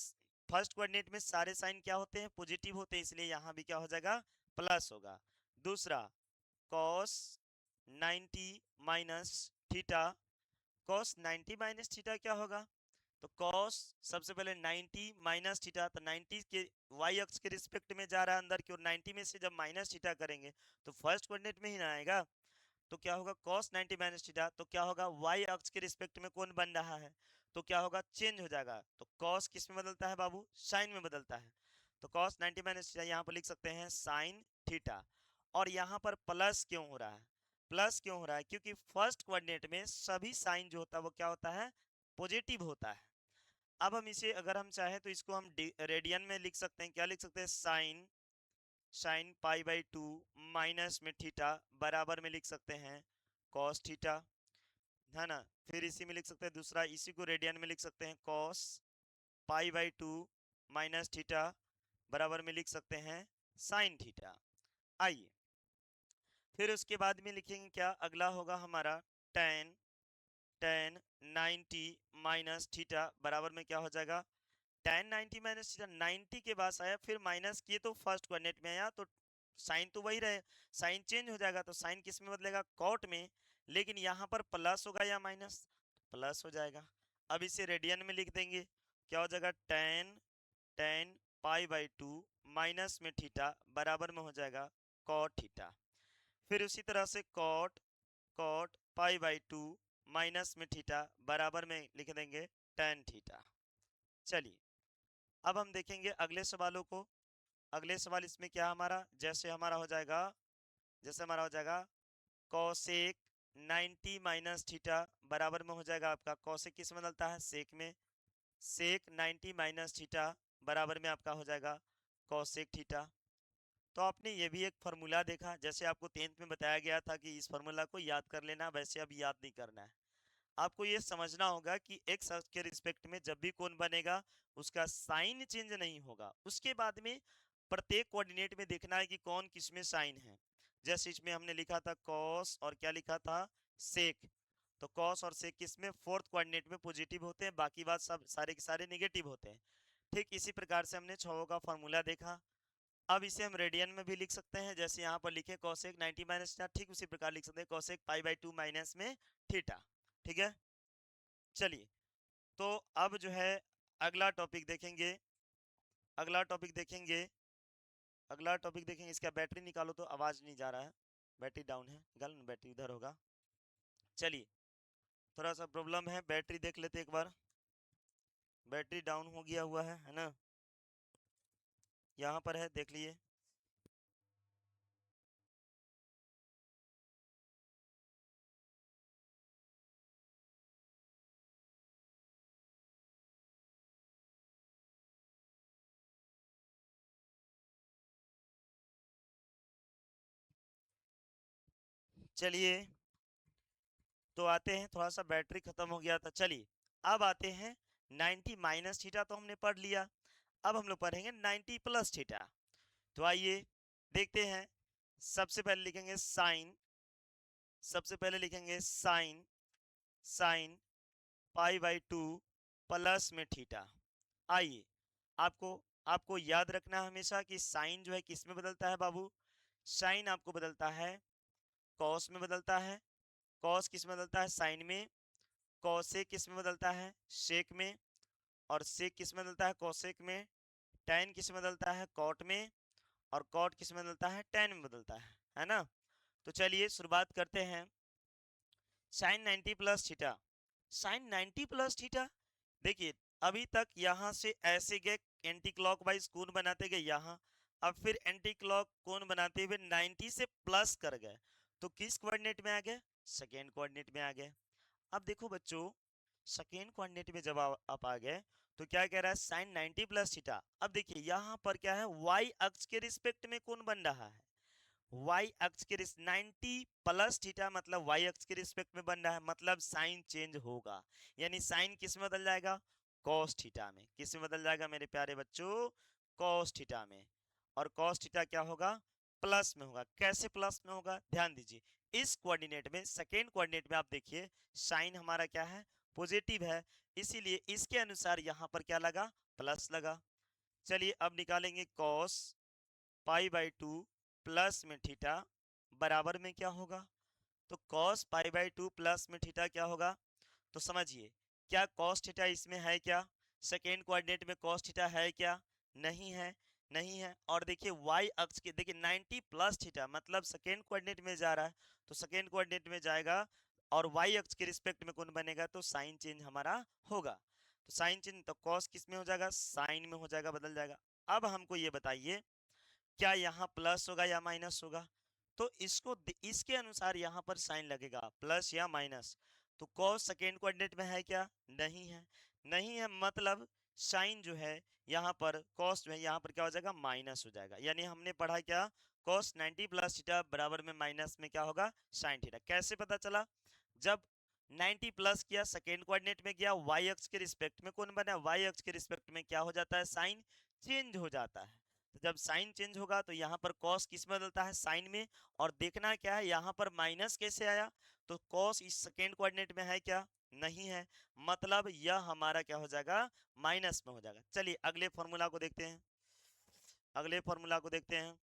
फर्स्ट कोऑर्डिनेट में सारे साइन क्या होते हैं, पॉजिटिव होते हैं, इसलिए यहाँ भी क्या हो जाएगा, प्लस होगा। दूसरा cos 90 minus theta cos 90 minus theta क्या होगा? तो cos सबसे पहले 90 माइनस थीटा, तो 90 के y अक्ष के रिस्पेक्ट में जा रहा है अंदर की ओर, 90 में से जब माइनस थीटा करेंगे तो फर्स्ट कोऑर्डिनेट में ही ना आएगा। तो क्या होगा cos 90 माइनस थीटा, तो क्या होगा y अक्ष के रिस्पेक्ट में कौन बन रहा है, तो क्या होगा चेंज हो जाएगा। तो cos किस में बदलता है बाबू? साइन में बदलता है। तो cos 90 माइनस थीटा यहाँ पर लिख सकते हैं साइन थीटा। और यहाँ पर प्लस क्यों हो रहा है? प्लस क्यों हो रहा है? क्योंकि फर्स्ट कोऑर्डिनेट में सभी साइन जो होता है वो क्या होता है? पॉजिटिव होता है। अब हम इसे अगर हम चाहें तो इसको हम रेडियन में लिख सकते हैं। क्या लिख सकते हैं? Sine sine pi by 2 minus में थीटा बराबर में लिख सकते हैं कॉस थीटा, है ना। फिर इसी में लिख सकते हैं दूसरा, इसी को रेडियन में लिख सकते हैं cos pi by 2 minus theta बराबर में लिख सकते हैं साइन थीटा। आइए फिर उसके बाद में लिखेंगे क्या? अगला होगा हमारा टेन टेन 90 माइनस थीटा बराबर में क्या हो जाएगा? टेन 90 माइनस थीटा, 90 के पास आया फिर माइनस किए तो फर्स्ट कोऑर्डिनेट में आया, तो साइन तो वही रहे, साइन चेंज हो जाएगा। तो साइन किस में बदलेगा? कॉट में। लेकिन यहाँ पर प्लस होगा या माइनस? प्लस हो जाएगा। अब इसे रेडियन में लिख देंगे। क्या हो जाएगा? Ten ten pi by 2 minus में थीटा बराबर में हो जाएगा कॉट थीटा। फिर उसी तरह से cot cot pi by 2 minus में थीटा बराबर में लिख देंगे टेन थीटा। चलिए अब हम देखेंगे अगले सवालों को। अगले सवाल इसमें क्या हमारा, जैसे हमारा हो जाएगा, जैसे हमारा हो जाएगा कॉसेक 90 माइनस थीटा बराबर में हो जाएगा आपका कॉसेक किस में बदलता है? सेक में। सेक 90 माइनस थीटा बराबर में आपका हो जाएगा कॉसेक थीटा। तो आपने ये भी एक फार्मूला देखा, जैसे आपको 10th में बताया गया था कि इस फार्मूला को याद कर लेना, वैसे अब याद नहीं करना है। आपको ये समझना होगा कि एक्स अक्ष के रिस्पेक्ट में जब भी कोण बनेगा उसका साइन चेंज नहीं होगा। उसके बाद में प्रत्येक कोऑर्डिनेट में देखना है कि कौन किसमें साइन है। जैसे इसमें हमने लिखा था कॉस और क्या लिखा था? सेक। तो कॉस और सेक किसमें? फोर्थ कोऑर्डिनेट में पॉजिटिव होते हैं, बाकी बात सब सारे के सारे नेगेटिव होते हैं। ठीक इसी प्रकार से हमने छहों का फॉर्मूला देखा। अब इसे हम रेडियन में भी लिख सकते हैं, जैसे यहाँ पर लिखे कॉसेक 90 माइनस थीटा, ठीक उसी प्रकार लिख सकते हैं कॉसेक पाई बाई 2 माइनस में थीटा। ठीक है। चलिए तो अब जो है अगला टॉपिक देखेंगे। अगला टॉपिक देखेंगे अगला टॉपिक देखेंगे। इसका बैटरी निकालो तो आवाज नहीं जा रहा है, बैटरी डाउन है। निकालो ना, बैटरी उधर होगा। चलिए थोड़ा सा प्रॉब्लम है, बैटरी देख लेते एक बार। बैटरी डाउन हो गया हुआ है ना। यहाँ पर है, देख लिए। चलिए तो आते हैं, थोड़ा सा बैटरी खत्म हो गया था। चलिए अब आते हैं 90 माइनस थीटा तो हमने पढ़ लिया। अब हम लोग पढ़ेंगे 90 प्लस थीटा। तो आइए देखते हैं। सबसे पहले लिखेंगे साइन, सबसे पहले लिखेंगे sine sine pi by 2 plus में थीटा। आइए आपको आपको याद रखना है हमेशा कि साइन जो है किस में बदलता है बाबू? साइन आपको बदलता है कॉस में बदलता है। कॉस किस में बदलता है? साइन में। कॉसेक किस में बदलता है? सेक में। और सेक किस में बदलता है? कॉसेक में। टैन किस में बदलता है? कॉट में। और कॉट किस में बदलता है? टैन में बदलता है ना। तो चलिए शुरुआत करते हैं। Sine 90 plus theta, sine 90 plus theta. देखिए अभी तक यहाँ से ऐसे गए, एंटी क्लॉकवाइज कोण बनाते गए यहाँ, अब फिर एंटी क्लॉक कोण बनाते हुए 90 से प्लस कर गए, तो किस कोऑर्डिनेट में आ गए? सेकेंड कोऑर्डिनेट में आ गए। अब देखो बच्चों, सेकेंड कोऑर्डिनेट में जब आप आ गए तो क्या कह रहा है? Sine 90 plus theta. अब देखिए यहाँ पर क्या है? वाई अक्ष के रिस्पेक्ट में कोण बन रहा है। y अक्ष के 90 प्लस थीटा मतलब y अक्ष के रिस्पेक्ट में बन रहा है, मतलब साइन चेंज होगा। यानी साइन किस में बदल जाएगा? cos थीटा में। किस में बदल जाएगा मेरे प्यारे बच्चों? cos थीटा में। और cos थीटा क्या होगा? प्लस में होगा। कैसे प्लस में होगा? ध्यान दीजिए, इस कोऑर्डिनेट में, सेकेंड कोऑर्डिनेट में आप देखिए साइन हमारा क्या है? पॉजिटिव है, इसीलिए इसके अनुसार यहाँ पर क्या लगा? प्लस लगा। चलिए अब निकालेंगे cos पाई बाई 2 प्लस में थीटा बराबर में क्या होगा? तो cos पाई बाई 2 प्लस में थीटा क्या होगा, तो समझिए क्या cos थीटा इसमें है क्या, सेकेंड कोऑर्डिनेट में cos थीटा है क्या, नहीं है, नहीं है। और देखिए y अक्ष के देखिए 90 प्लस थीटा मतलब सेकेंड कोऑर्डिनेट में जा रहा है, तो सेकेंड कोऑर्डिनेट में जाएगा और y अक्ष के रिस्पेक्ट में कौन बनेगा, तो साइन चेंज हमारा होगा। तो साइन चेंज तो cos किस में हो जाएगा, साइन में हो जाएगा, बदल जाएगा। अब हमको ये बताइए क्या यहाँ प्लस होगा या माइनस होगा, तो इसके अनुसार यहाँ पर साइन लगेगा प्लस या माइनस। तो cos सेकेंड कोऑर्डिनेट में है क्या, नहीं है, नहीं है, मतलब साइन जो है यहाँ पर cos जो है यहाँ पर क्या हो जाएगा, माइनस हो जाएगा। यानी हमने पढ़ा क्या, cos 90 प्लस थीटा बराबर में माइनस में क्या होगा, साइन थीटा। कैसे पता चला, जब 90 प्लस किया सेकेंड कोऑर्डिनेट में गया, y अक्ष के रिस्पेक्ट में कौन बना, y अक्ष के रिस्पेक्ट में क्या हो जाता है, साइन चेंज हो जाता है। तो जब साइन चेंज होगा तो यहाँ पर cos किस में बदलता है, साइन में। और देखना क्या है यहाँ पर माइनस कैसे आया, तो cos इस सेकेंड कोऑर्डिनेट में है क्या, नहीं है, मतलब यह हमारा क्या हो जाएगा, माइनस में हो जाएगा। चलिए अगले फॉर्मूला को देखते हैं, अगले फॉर्मूला को देखते हैं।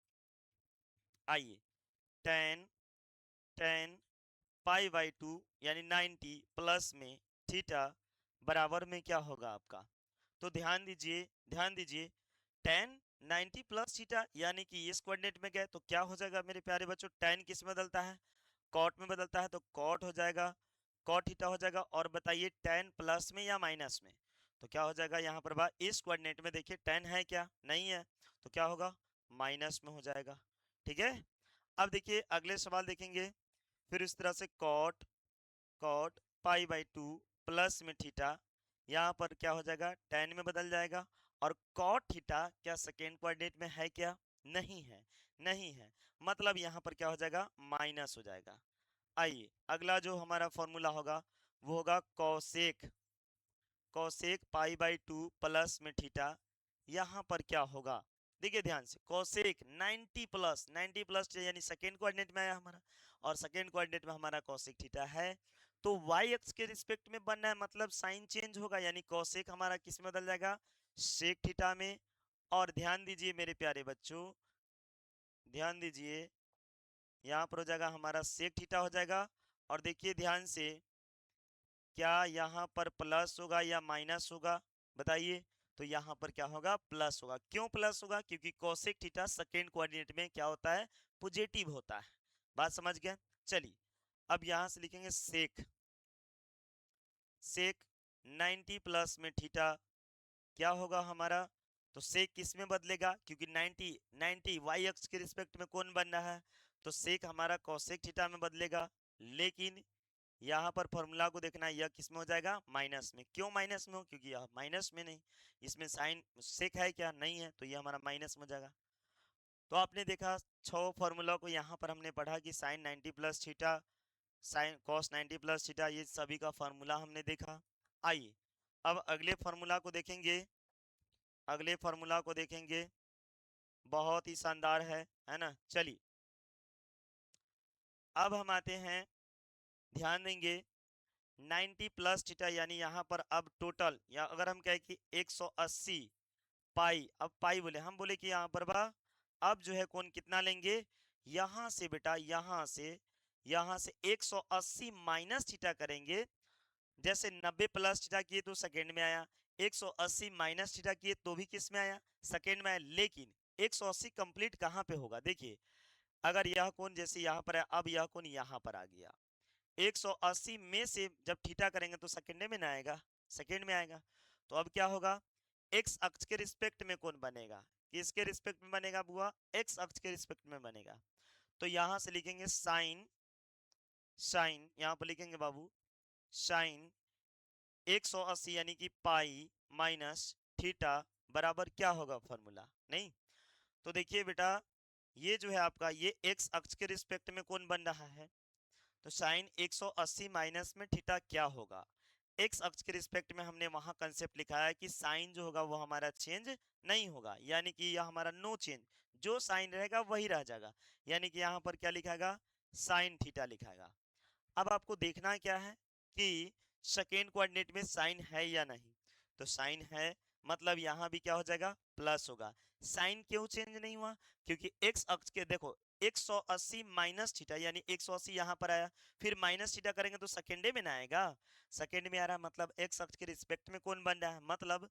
आइए tan tan पाई बाई 2 यानी 90 प्लस में थीटा बराबर में क्या होगा आपका, तो ध्यान दीजिए, ध्यान दीजिए, tan 90 प्लस थीटा यानी कि इस कोऑर्डिनेट में गए तो क्या हो जाएगा मेरे प्यारे बच्चों, tan किस में बदलता है, कॉट में बदलता है, तो कॉट हो जाएगा, कॉट थीटा हो जाएगा। और बताइए tan प्लस में या माइनस में, तो क्या हो जाएगा यहाँ पर बा इस कोऑर्डिनेट में देखिए tan है क्या, नहीं है, तो क्या होगा, माइनस में हो जाएगा। ठीक है, अब देखिए अगले सवाल देखेंगे, फिर इस तरह से cot cot pi by 2 plus में थीटा, यहाँ पर क्या हो जाएगा, tan में बदल जाएगा। और कॉट थीटा क्या सेकेंड कोऑर्डिनेट में है क्या, नहीं है, नहीं है, मतलब यहाँ पर क्या हो जाएगा, माइनस हो जाएगा। आइए अगला जो हमारा फॉर्मूला होगा वो होगा cosec, cosec pi by 2 plus में थीटा, यहाँ पर क्या होगा, देखिए ध्यान से, कॉसेक 90 प्लस 90 प्लस यानी सेकेंड कोऑर्डिनेट में आया हमारा, और सेकेंड कोऑर्डिनेट में हमारा कॉसेक थीटा है, तो y अक्ष के रिस्पेक्ट में बनना है, मतलब साइन चेंज होगा, यानी कॉसेक हमारा किस में बदल जाएगा, सेक थीटा में। और ध्यान दीजिए मेरे प्यारे बच्चों, ध्यान दीजिए, यहाँ पर हो जाएगा हमारा सेक थीटा हो जाएगा। और देखिए ध्यान से, क्या यहाँ पर प्लस होगा या माइनस होगा, बताइए, तो यहाँ पर क्या होगा, प्लस होगा। क्यों प्लस होगा, क्योंकि कोसेक थीटा सेकेंड कोऑर्डिनेट में क्या होता है, पॉजिटिव होता है। बात समझ गए। चलिए अब यहाँ से लिखेंगे सेक, सेक 90 प्लस में थीटा क्या होगा हमारा, तो सेक किस में बदलेगा, क्योंकि 90 90 वाई अक्ष के रिस्पेक्ट में कौन बन रहा है, तो सेक हमारा कोसेक थीटा में बदलेगा। लेकिन यहाँ पर फॉर्मूला को देखना है, यह किस में हो जाएगा, माइनस में। क्यों माइनस में हो, क्योंकि यह माइनस में नहीं, इसमें साइन सेक है क्या, नहीं है, तो यह हमारा माइनस में हो जाएगा। तो आपने देखा 6 फॉर्मूला को यहाँ पर हमने पढ़ा कि sine 90 plus theta, sine cos 90 plus theta, ये सभी का फॉर्मूला हमने देखा। आइए अब अगले फॉर्मूला को देखेंगे, अगले फॉर्मूला को देखेंगे, बहुत ही शानदार है ना। चलिए अब हम आते हैं, ध्यान देंगे 90 प्लस थीटा यानी यहाँ पर अब टोटल, या अगर हम कहें कि 180 पाई, अब पाई बोले, हम बोले कि यहाँ पर बा अब जो है कौन कितना लेंगे, यहाँ से बेटा, यहाँ से 180 माइनस थीटा करेंगे। जैसे 90 प्लस थीटा किए तो सेकेंड में आया, 180 माइनस थीटा किए तो भी किस में आया, सेकेंड में आया। लेकिन 180 कंप्लीट कहाँ पे होगा, देखिए अगर यह कोण जैसे यहाँ पर है, अब यह कोण यहाँ पर आ गया, 180 में से जब थीटा करेंगे तो सेकेंड में ना आएगा, सेकेंड में आएगा। तो अब क्या होगा, एक्स अक्ष के रिस्पेक्ट में कौन बनेगा, किसके रिस्पेक्ट में बनेगा बुआ, एक्स अक्ष के रिस्पेक्ट में बनेगा। तो यहां से लिखेंगे साइन, साइन यहाँ पर लिखेंगे बाबू, साइन 180 यानी कि पाई माइनस थीटा बराबर क्या होगा फॉर्मूला, नहीं। तो देखिए बेटा, ये जो है आपका, ये एक्स अक्ष के रिस्पेक्ट में कौन बन रहा है, तो साइन 180 माइनस में थीटा क्या होगा, एक्स अक्ष के रिस्पेक्ट में हमने वहां कंसेप्ट लिखा है कि साइन जो होगा वो हमारा चेंज नहीं होगा, यानी कि यह हमारा नो चेंज, जो साइन रहेगा वही रह जाएगा, यानी कि यहाँ पर क्या लिखाएगा, साइन थीटा लिखाएगा। अब आपको देखना क्या है कि सेकेंड कोऑर्डिनेट में साइन है या नहीं, तो साइन है, मतलब यहाँ भी क्या हो जाएगा, प्लस होगा। साइन क्यों चेंज नहीं हुआ, क्योंकि एक्स अक्ष के देखो, 180 माइनस थीटा, यानी 180 यहाँ पर आया, फिर माइनस थीटा करेंगे तो सेकेंडे में ना आएगा, सेकेंड में आ रहा, मतलब एक्स अक्ष के रिस्पेक्ट में कौन बन रहा है, मतलब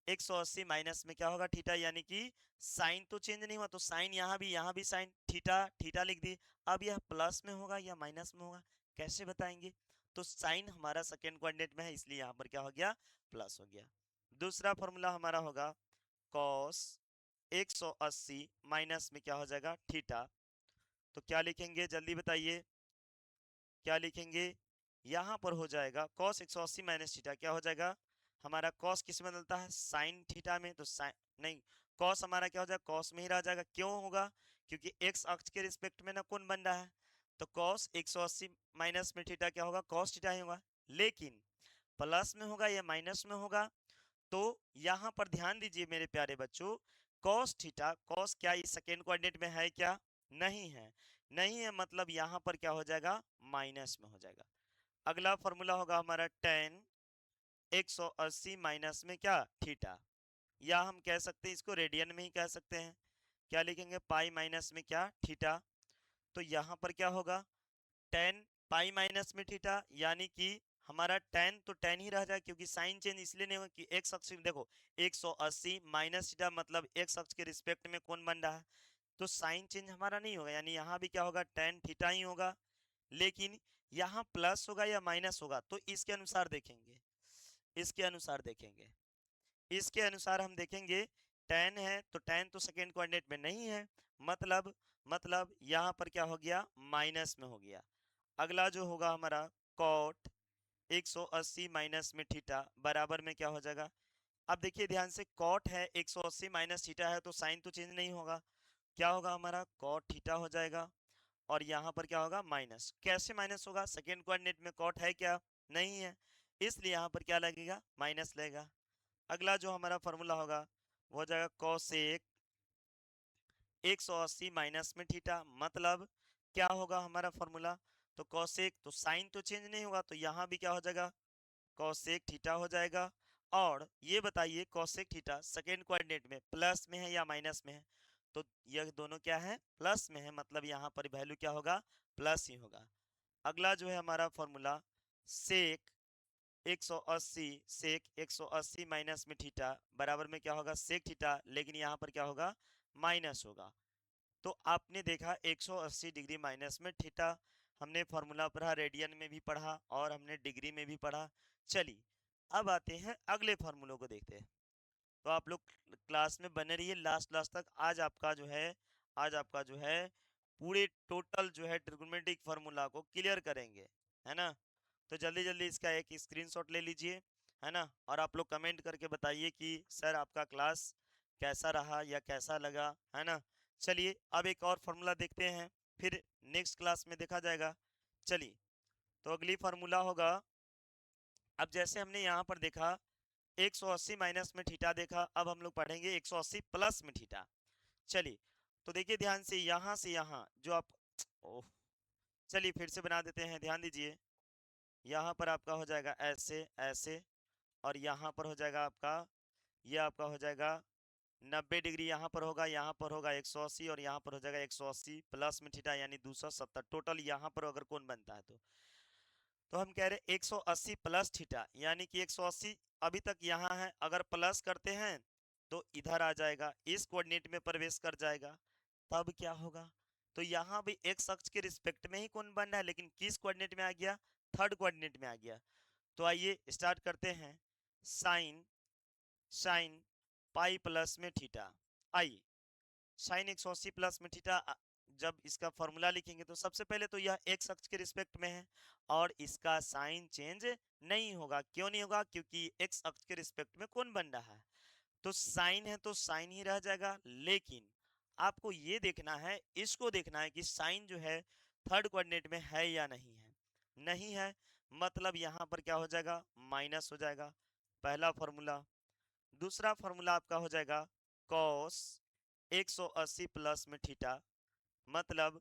180 माइनस में क्या होगा थीटा, यानी कि साइन तो चेंज नहीं हुआ, तो साइन यहाँ भी साइन थीटा, थीटा लिख दी। अब यह प्लस में होगा या माइनस में होगा, कैसे बताएंगे, तो साइन हमारा सेकेंड कोऑर्डिनेट में है, इसलिए यहाँ पर क्या हो गया, प्लस हो गया। दूसरा फॉर्मूला हमारा होगा कॉस 180 माइनस में क्या हो जाएगा थीटा, तो क्या लिखेंगे जल्दी बताइए, क्या लिखेंगे, यहां पर हो जाएगा cos 180 माइनस थीटा, क्या हो जाएगा हमारा cos किस में बदलता है, sin थीटा में, तो sin नहीं, cos हमारा क्या हो जाएगा, cos में ही रह जाएगा, क्यों होगा, क्योंकि x अक्ष के रिस्पेक्ट में ना कौन बन रहा है, तो cos 180 माइनस में थीटा क्या होगा, cos थीटा ही होगा, लेकिन प्लस में होगा या माइनस में होगा, तो यहां पर ध्यान दीजिए मेरे प्यारे बच्चों, cos थीटा, cos क्या इस सेकेंड कोऑर्डिनेट में है क्या, नहीं है, नहीं है, मतलब यहां पर क्या हो जाएगा, माइनस में हो जाएगा। अगला फॉर्मूला होगा हमारा tan 180 माइनस में क्या थीटा, या हम कह सकते हैं इसको रेडियन में ही कह सकते हैं, क्या लिखेंगे पाई माइनस में क्या थीटा, तो यहाँ पर क्या होगा tan पाई माइनस में थीटा, यानी कि हमारा tan तो tan ही रह जाए, क्योंकि साइन चेंज इसलिए नहीं होगा कि एक्स अक्ष देखो 180 माइनस थीटा, मतलब एक्स अक्ष के रिस्पेक्ट में कौन बन रहा है, तो साइन चेंज हमारा नहीं होगा, यानी यहाँ भी क्या होगा tan थीटा ही होगा, लेकिन यहाँ प्लस होगा या माइनस होगा, तो इसके अनुसार देखेंगे, इसके अनुसार देखेंगे, इसके अनुसार हम देखेंगे, tan है तो tan तो सेकेंड कोऑर्डिनेट में नहीं है, मतलब यहाँ पर क्या हो गया, माइनस में हो गया। अगला जो होगा हमारा cot 180 माइनस में थीटा बराबर में क्या हो जाएगा, अब देखिए ध्यान से, cot है 180 माइनस थीटा है, तो साइन तो चेंज नहीं होगा, क्या होगा हमारा cot थीटा हो जाएगा, और यहाँ पर क्या होगा माइनस, कैसे माइनस होगा, सेकेंड कोऑर्डिनेट में कॉट है क्या, नहीं है, इसलिए यहाँ पर क्या लगेगा, माइनस लगेगा। अगला जो हमारा फॉर्मूला होगा वो हो जाएगा कोसेक 180 माइनस में थीटा, मतलब क्या होगा हमारा फॉर्मूला, तो कोसेक तो साइन तो चेंज नहीं होगा, तो यहाँ भी क्या हो जाएगा, कोसेक थीटा हो जाएगा। और ये बताइए कोसेक थीटा सेकेंड कोऑर्डिनेट में प्लस में है या माइनस में है, तो यह दोनों क्या है, प्लस में है, मतलब यहाँ पर वैल्यू क्या होगा, प्लस ही होगा। अगला जो है हमारा फॉर्मूला सेक 180, सेक 180 माइनस में थीटा बराबर में क्या होगा, सेक थीटा, लेकिन यहाँ पर क्या होगा, माइनस होगा। तो आपने देखा 180 डिग्री माइनस में थीटा, हमने फॉर्मूला पढ़ा, रेडियन में भी पढ़ा और हमने डिग्री में भी पढ़ा। चलिए अब आते हैं अगले फार्मूलों को देखते हैं, तो आप लोग क्लास में बने रहिए लास्ट लास्ट तक। आज आपका जो है, आज आपका जो है पूरे टोटल जो है ट्रिग्नोमेट्रिक फार्मूला को क्लियर करेंगे, है ना, तो जल्दी जल्दी इसका एक स्क्रीनशॉट ले लीजिए, है ना, और आप लोग कमेंट करके बताइए कि सर आपका क्लास कैसा रहा या कैसा लगा, है ना। चलिए अब एक और फार्मूला देखते हैं, फिर नेक्स्ट क्लास में देखा जाएगा। चलिए तो अगली फार्मूला होगा, अब जैसे हमने यहाँ पर देखा 180 माइनस में थीटा देखा, अब हम लोग पढ़ेंगे 180 प्लस में थीटा। चलिए तो देखिए ध्यान से यहाँ जो आप, ओह, चलिए फिर से बना देते हैं, ध्यान दीजिए, यहाँ पर आपका हो जाएगा ऐसे ऐसे, और यहाँ पर हो जाएगा आपका, ये आपका हो जाएगा 90 डिग्री, यहाँ पर होगा, यहाँ पर होगा 180, और यहाँ पर हो जाएगा 180 प्लस में थीटा यानी 270, टोटल यहाँ पर अगर कौन बनता है तो हम कह रहे 180 प्लस थीटा, यानी कि 180 अभी तक यहाँ है, अगर प्लस करते हैं तो इधर आ जाएगा, इस कोऑर्डिनेट में प्रवेश कर जाएगा, तब क्या होगा, तो यहाँ भी एक्स अक्ष के रिस्पेक्ट में ही कौन बन रहा है, लेकिन किस कोऑर्डिनेट में आ गया, थर्ड कोऑर्डिनेट में आ गया। तो आइए स्टार्ट करते हैं, साइन साइन पाई प्लस में थीटा, आइए साइन 180 प्लस में थीटा, जब इसका फॉर्मूला लिखेंगे तो सबसे पहले तो यह एक्स अक्ष के रिस्पेक्ट में है, और इसका साइन चेंज नहीं होगा, क्यों नहीं होगा, क्योंकि एक्स अक्ष के रिस्पेक्ट में कौन बन रहा है, तो साइन है तो साइन ही रह जाएगा, लेकिन आपको ये देखना है, इसको देखना है कि साइन जो है थर्ड कोऑर्डिनेट में है या नहीं है, नहीं है, मतलब यहाँ पर क्या हो जाएगा, माइनस हो जाएगा, पहला फॉर्मूला। दूसरा फॉर्मूला आपका हो जाएगा कॉस 180 प्लस में थीटा, मतलब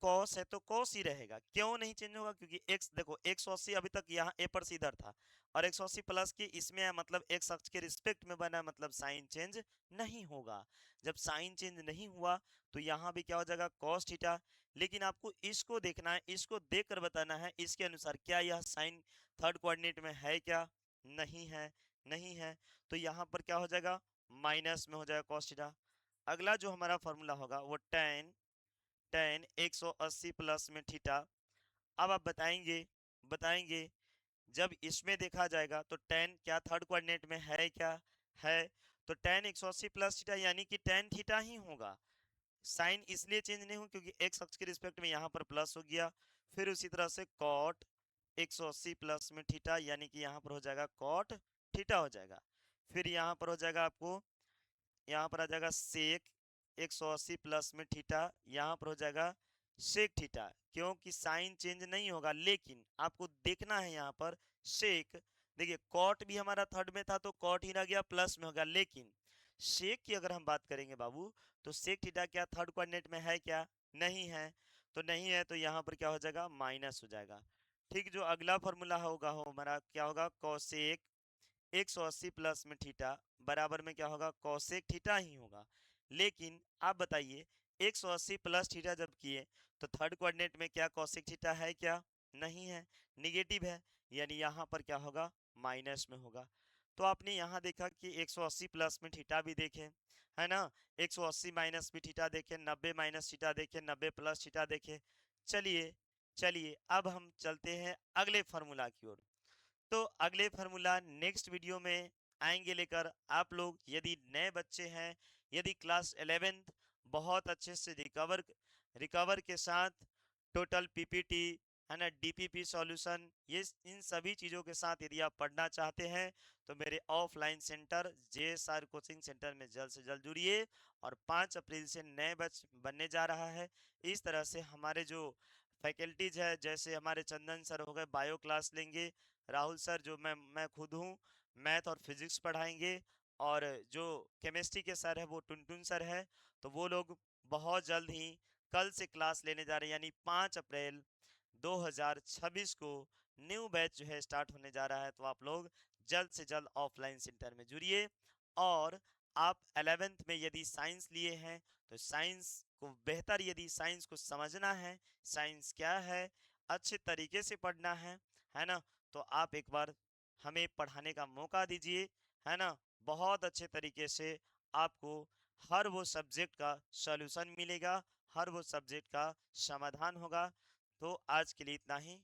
कॉस है तो कॉस ही रहेगा, क्यों नहीं चेंज होगा? क्योंकि x देखो 180 अभी तक यहाँ a पर सीधर था, और 180 प्लस की इसमें है, मतलब x अक्ष के रिस्पेक्ट में बना, मतलब साइन चेंज नहीं होगा। जब साइन चेंज नहीं हुआ तो यहाँ भी क्या हो जाएगा, कॉस थीटा। लेकिन आपको इसको देखना है, इसको देखकर बताना है इसके अनुसार क्या यह साइन थर्ड कोऑर्डिनेट में है क्या, नहीं है, नहीं है। तो यहाँ पर क्या हो जाएगा, माइनस में हो जाएगा कॉस थीटा। अगला जो हमारा फॉर्मूला होगा वो टेन टेन 180 प्लस में थीटा। अब आप बताएंगे बताएंगे जब इसमें देखा जाएगा तो टेन क्या थर्ड कोऑर्डिनेट में है क्या, है। तो टेन 180 प्लस थीटा यानी कि टेन थीटा ही होगा। साइन इसलिए चेंज नहीं हो क्योंकि एक्स अक्ष के रिस्पेक्ट में यहाँ पर प्लस हो गया। फिर उसी तरह से कॉट 180 प्लस में थीटा यानी कि यहाँ पर हो जाएगा कॉट थीटा हो जाएगा। फिर यहाँ पर हो जाएगा आपको, यहाँ पर आ जाएगा सेक 180 प्लस में थीटा, यहाँ पर हो जाएगा सेक थीटा, क्योंकि साइन चेंज नहीं होगा। लेकिन आपको देखना है यहाँ पर सेक, देखिए कॉट भी हमारा थर्ड में था तो कॉट ही रह गया, प्लस में होगा। लेकिन सेक की अगर हम बात करेंगे बाबू, तो सेक थीटा क्या थर्ड कोऑर्डिनेट में है क्या, नहीं है। तो नहीं है तो यहाँ पर क्या हो जाएगा, माइनस हो जाएगा। ठीक, जो अगला फॉर्मूला होगा हो हमारा क्या होगा, कोसेक 180 प्लस में थीटा बराबर में क्या होगा, कोसेक थीटा ही होगा। लेकिन आप बताइए 180 प्लस थीटा जब किए तो थर्ड कोऑर्डिनेट में क्या कोसेक थीटा है क्या, नहीं है, निगेटिव है, यानी यहाँ पर क्या होगा, माइनस में होगा। तो आपने यहाँ देखा कि 180 प्लस में थीटा भी देखे, है ना, 180 माइनस भी थीटा देखे, 90 माइनस थीटा देखे, 90 प्लस थीटा देखे। चलिए चलिए अब हम चलते हैं अगले फार्मूला की ओर। तो अगले फार्मूला नेक्स्ट वीडियो में आएंगे लेकर। आप लोग यदि नए बच्चे हैं, यदि क्लास 11th बहुत अच्छे से रिकवर रिकवर के साथ टोटल पीपीटी, है ना, डीपीपी सॉल्यूशन, ये इन सभी चीज़ों के साथ यदि आप पढ़ना चाहते हैं तो मेरे offline centre JSR coaching centre में जल्द से जल्द जुड़िए। और 5 अप्रैल से नए बैच बनने जा रहा है। इस तरह से हमारे जो फैकल्टीज है, जैसे हमारे चंदन सर हो गए बायो क्लास लेंगे, राहुल सर जो मैं खुद हूँ मैथ और फिजिक्स पढ़ाएंगे, और जो केमिस्ट्री के सर है वो टुनटुन सर है। तो वो लोग बहुत जल्द ही कल से क्लास लेने जा रहे हैं, यानी 5 अप्रैल 2026 को न्यू बैच जो है स्टार्ट होने जा रहा है। तो आप लोग जल्द से जल्द ऑफलाइन सेंटर में जुड़िए। और आप 11th में यदि साइंस लिए हैं तो साइंस को बेहतर, यदि साइंस को समझना है, साइंस क्या है, अच्छे तरीके से पढ़ना है ना, तो आप एक बार हमें पढ़ाने का मौका दीजिए, है ना। बहुत अच्छे तरीके से आपको हर वो सब्जेक्ट का सॉल्यूशन मिलेगा, हर वो सब्जेक्ट का समाधान होगा। तो आज के लिए इतना ही।